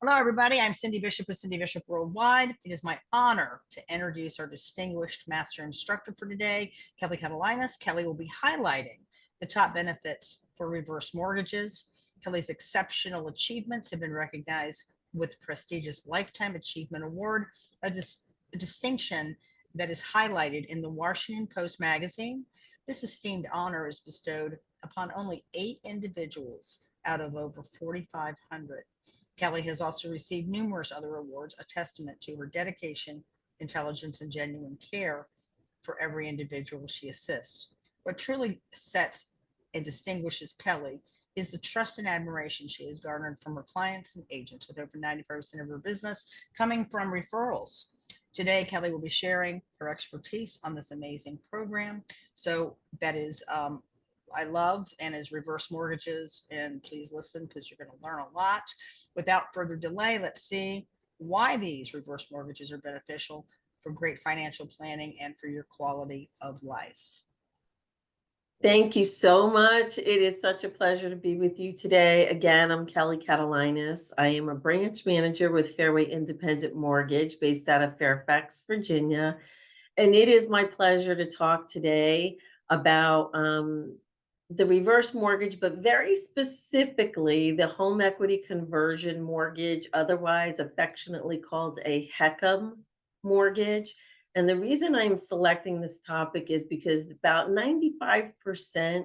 Hello, everybody. I'm Cindy Bishop with Cindy Bishop Worldwide. It is my honor to introduce our distinguished master instructor for today, Kelly Katalinas. Kelly will be highlighting the top benefits for reverse mortgages. Kelly's exceptional achievements have been recognized with the prestigious Lifetime Achievement Award, a distinction that is highlighted in the Washington Post magazine. This esteemed honor is bestowed upon only 8 individuals out of over 4,500. Kelly has also received numerous other awards, a testament to her dedication, intelligence, and genuine care for every individual she assists. What truly sets and distinguishes Kelly is the trust and admiration she has garnered from her clients and agents, with over 95% of her business coming from referrals. Today, Kelly will be sharing her expertise on this amazing program. So that is I love, and is reverse mortgages. And please listen, because you're going to learn a lot. Without further delay, let's see why these reverse mortgages are beneficial for great financial planning and for your quality of life. Thank you so much. It is such a pleasure to be with you today. Again, I'm Kelly Katalinas. I am a branch manager with Fairway Independent Mortgage based out of Fairfax, Virginia. And it is my pleasure to talk today about the reverse mortgage, but very specifically the home equity conversion mortgage, otherwise affectionately called a HECM mortgage. And the reason I'm selecting this topic is because about 95%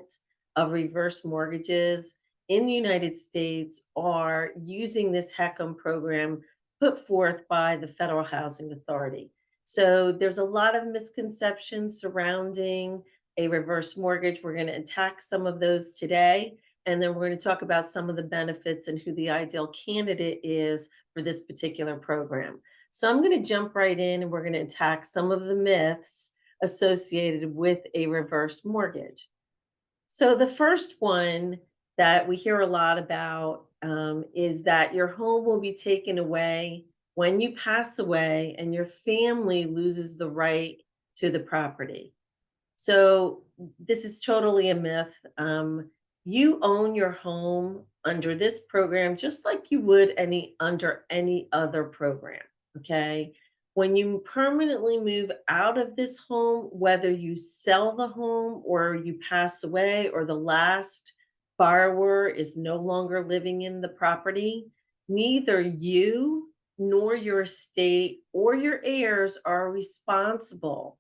of reverse mortgages in the United States are using this HECM program put forth by the Federal Housing Authority. So there's a lot of misconceptions surrounding a reverse mortgage. We're going to attack some of those today. And then we're going to talk about some of the benefits and who the ideal candidate is for this particular program. So I'm going to jump right in and we're going to attack some of the myths associated with a reverse mortgage. So the first one that we hear a lot about is that your home will be taken away when you pass away and your family loses the right to the property. So this is totally a myth. You own your home under this program just like you would under any other program. Okay. When you permanently move out of this home, whether you sell the home or you pass away or the last borrower is no longer living in the property, neither you nor your estate or your heirs are responsible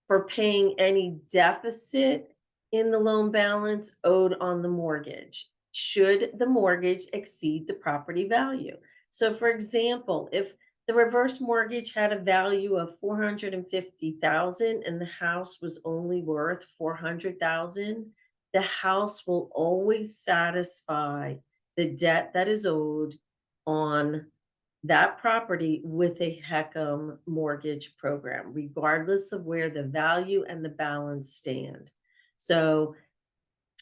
for paying any deficit in the loan balance owed on the mortgage, should the mortgage exceed the property value. So for example, if the reverse mortgage had a value of 450,000 and the house was only worth 400,000, the house will always satisfy the debt that is owed on that property with a HECM mortgage program, regardless of where the value and the balance stand. So,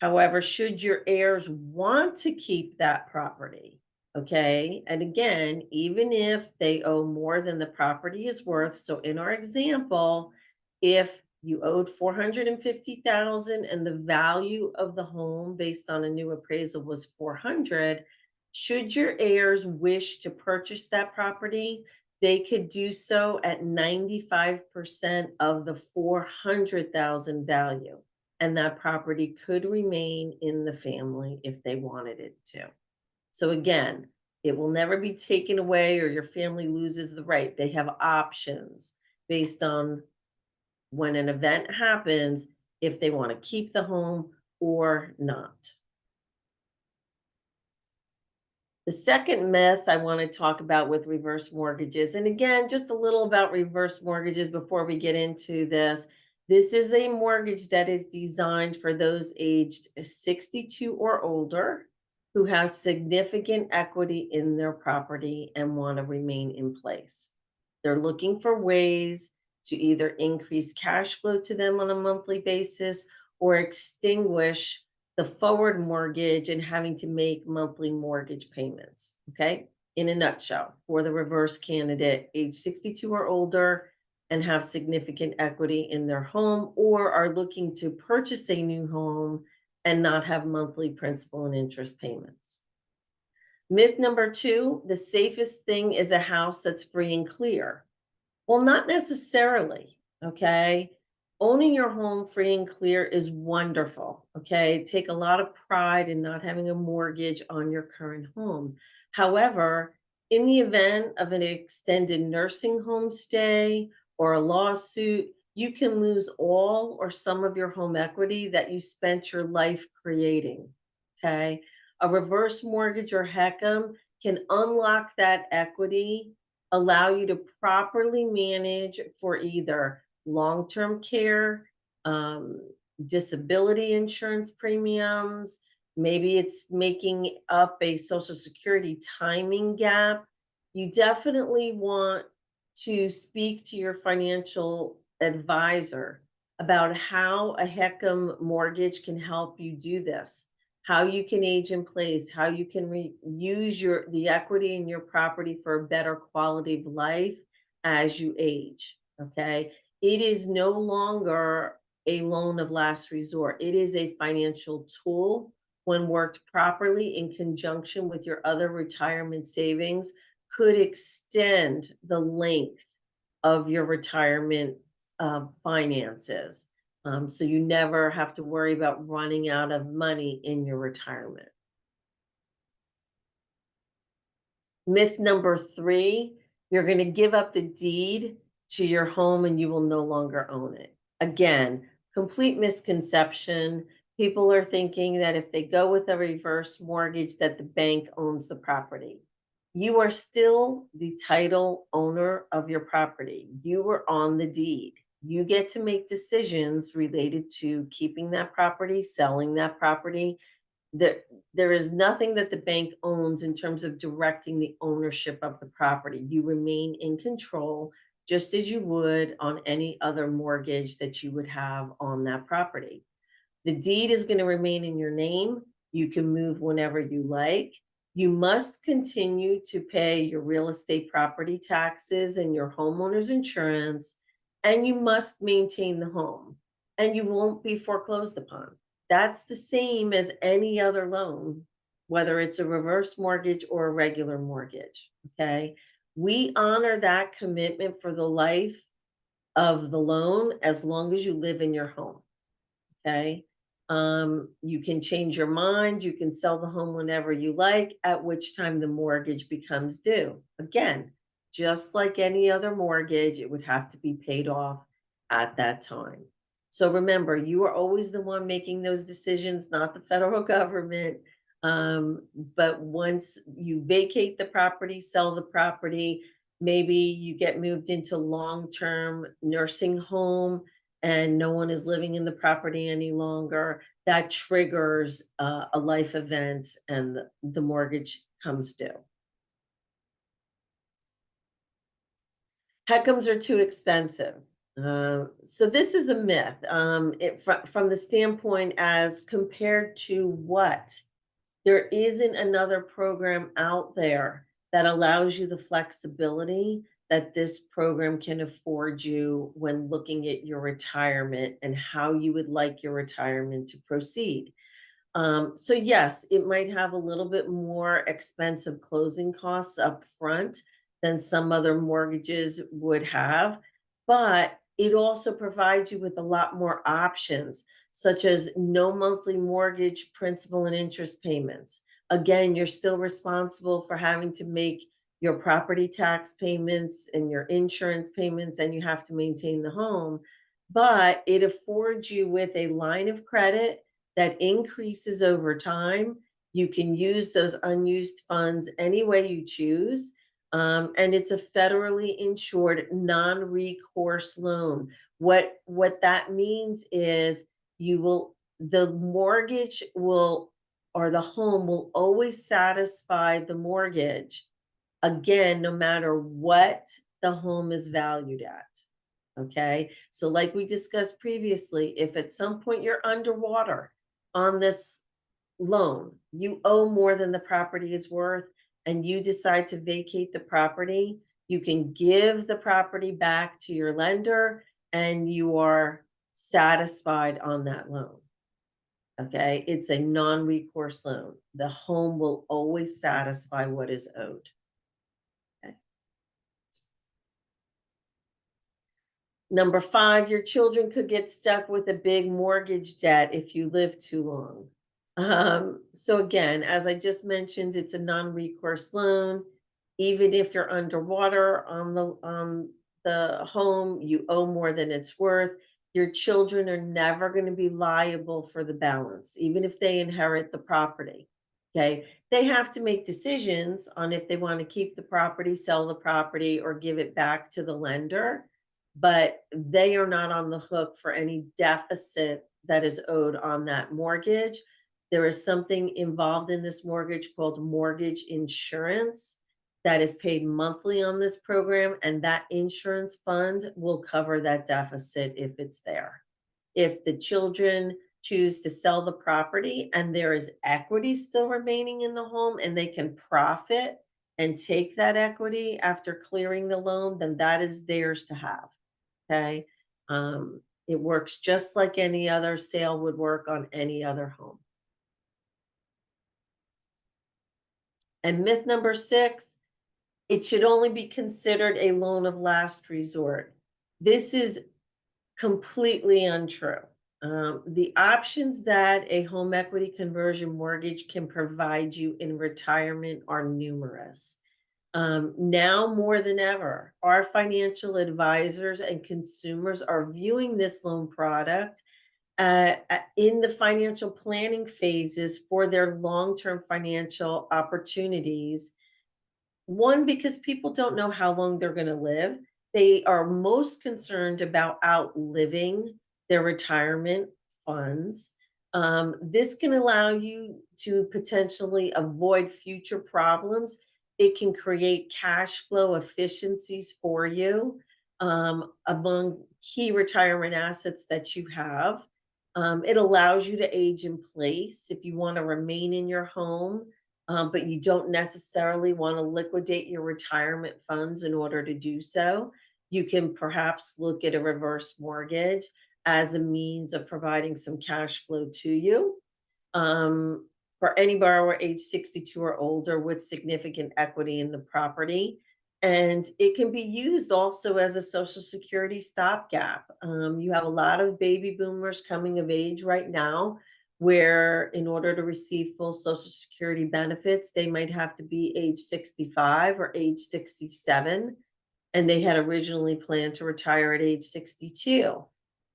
however, should your heirs want to keep that property, okay, and again, even if they owe more than the property is worth, so in our example, if you owed 450,000 and the value of the home based on a new appraisal was 400, should your heirs wish to purchase that property, they could do so at 95% of the 400,000 value. And that property could remain in the family if they wanted it to. So again, it will never be taken away or your family loses the right. They have options based on when an event happens, if they want to keep the home or not. The second myth I want to talk about with reverse mortgages, and again, just a little about reverse mortgages before we get into this. This is a mortgage that is designed for those aged 62 or older who have significant equity in their property and want to remain in place. They're looking for ways to either increase cash flow to them on a monthly basis or extinguish the forward mortgage and having to make monthly mortgage payments. Okay. In a nutshell, for the reverse candidate, age 62 or older and have significant equity in their home or are looking to purchase a new home and not have monthly principal and interest payments. Myth number two, the safest thing is a house that's free and clear. Well, not necessarily, okay? Owning your home free and clear is wonderful, okay? Take a lot of pride in not having a mortgage on your current home. However, in the event of an extended nursing home stay or a lawsuit, you can lose all or some of your home equity that you spent your life creating, okay? A reverse mortgage or HECM can unlock that equity, allow you to properly manage for either long-term care, um, disability insurance premiums, maybe it's making up a Social Security timing gap. You definitely want to speak to your financial advisor about how a HECM mortgage can help you do this, how you can age in place, how you can use the equity in your property for a better quality of life as you age. Okay. It is no longer a loan of last resort. It is a financial tool when worked properly in conjunction with your other retirement savings could extend the length of your retirement finances. So you never have to worry about running out of money in your retirement. Myth number three, you're going to give up the deed to your home and you will no longer own it. Again, complete misconception. People are thinking that if they go with a reverse mortgage that the bank owns the property. You are still the title owner of your property. You were on the deed. You get to make decisions related to keeping that property, selling that property. There is nothing that the bank owns in terms of directing the ownership of the property. You remain in control just as you would on any other mortgage that you would have on that property. The deed is going to remain in your name. You can move whenever you like. You must continue to pay your real estate property taxes and your homeowner's insurance, and you must maintain the home, and you won't be foreclosed upon. That's the same as any other loan, whether it's a reverse mortgage or a regular mortgage. Okay. We honor that commitment for the life of the loan as long as you live in your home. Okay. You can change your mind. You can sell the home whenever you like, at which time the mortgage becomes due. Again, just like any other mortgage, it would have to be paid off at that time. So remember, you are always the one making those decisions, not the federal government. But once you vacate the property, sell the property, maybe you get moved into long-term nursing home and no one is living in the property any longer, that triggers a life event and the mortgage comes due. HECMs are too expensive. So this is a myth from the standpoint as compared to what? There isn't another program out there that allows you the flexibility that this program can afford you when looking at your retirement and how you would like your retirement to proceed. So yes, it might have a little bit more expensive closing costs up front than some other mortgages would have, but it also provides you with a lot more options, such as no monthly mortgage principal and interest payments. Again, you're still responsible for having to make your property tax payments and your insurance payments, and you have to maintain the home, but it affords you with a line of credit that increases over time. You can use those unused funds any way you choose. And it's a federally insured non-recourse loan. What that means is the mortgage will, or the home will always satisfy the mortgage, again, no matter what the home is valued at. Okay. So like we discussed previously, if at some point you're underwater on this loan, you owe more than the property is worth, and you decide to vacate the property, you can give the property back to your lender and you are satisfied on that loan. Okay, it's a non-recourse loan. The home will always satisfy what is owed. Okay. Number 5, your children could get stuck with a big mortgage debt if you live too long. So again, as I just mentioned, it's a non-recourse loan. Even if you're underwater on the home, you owe more than it's worth. Your children are never going to be liable for the balance, even if they inherit the property. Okay. They have to make decisions on if they want to keep the property, sell the property, or give it back to the lender, but they are not on the hook for any deficit that is owed on that mortgage. There is something involved in this mortgage called mortgage insurance that is paid monthly on this program, and that insurance fund will cover that deficit if it's there. If the children choose to sell the property and there is equity still remaining in the home and they can profit and take that equity after clearing the loan, then that is theirs to have. Okay. It works just like any other sale would work on any other home. And myth number 6, it should only be considered a loan of last resort. This is completely untrue. The options that a home equity conversion mortgage can provide you in retirement are numerous. Now more than ever, our financial advisors and consumers are viewing this loan product in the financial planning phases for their long-term financial opportunities. One, because people don't know how long they're going to live. They are most concerned about outliving their retirement funds. This can allow you to potentially avoid future problems. It can create cash flow efficiencies for you among key retirement assets that you have. It allows you to age in place if you want to remain in your home, but you don't necessarily want to liquidate your retirement funds in order to do so. You can perhaps look at a reverse mortgage as a means of providing some cash flow to you. For any borrower age 62 or older with significant equity in the property. And it can be used also as a Social Security stopgap. You have a lot of baby boomers coming of age right now, where in order to receive full Social Security benefits, they might have to be age 65 or age 67, and they had originally planned to retire at age 62.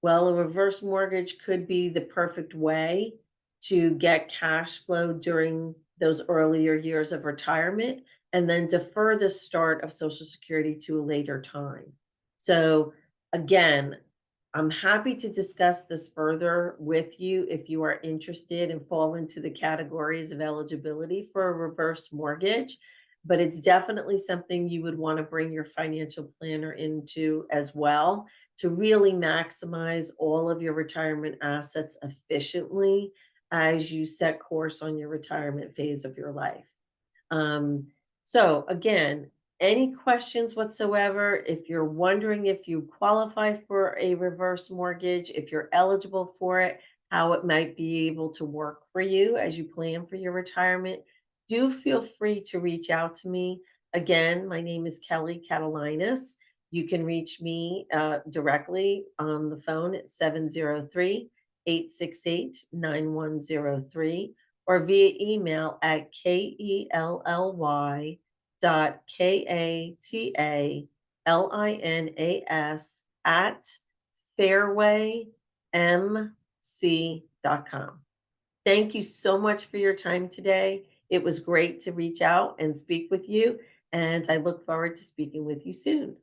Well, a reverse mortgage could be the perfect way to get cash flow during those earlier years of retirement and then defer the start of Social Security to a later time. So, again, I'm happy to discuss this further with you if you are interested and fall into the categories of eligibility for a reverse mortgage. But it's definitely something you would want to bring your financial planner into as well to really maximize all of your retirement assets efficiently as you set course on your retirement phase of your life. So again, any questions whatsoever, if you're wondering if you qualify for a reverse mortgage, if you're eligible for it, how it might be able to work for you as you plan for your retirement, do feel free to reach out to me. Again, my name is Kelly Katalinas. You can reach me directly on the phone at 703-868-9103 or via email at KELLY.KATALINAS at fairwaymc.com. Thank you so much for your time today. It was great to reach out and speak with you, and I look forward to speaking with you soon.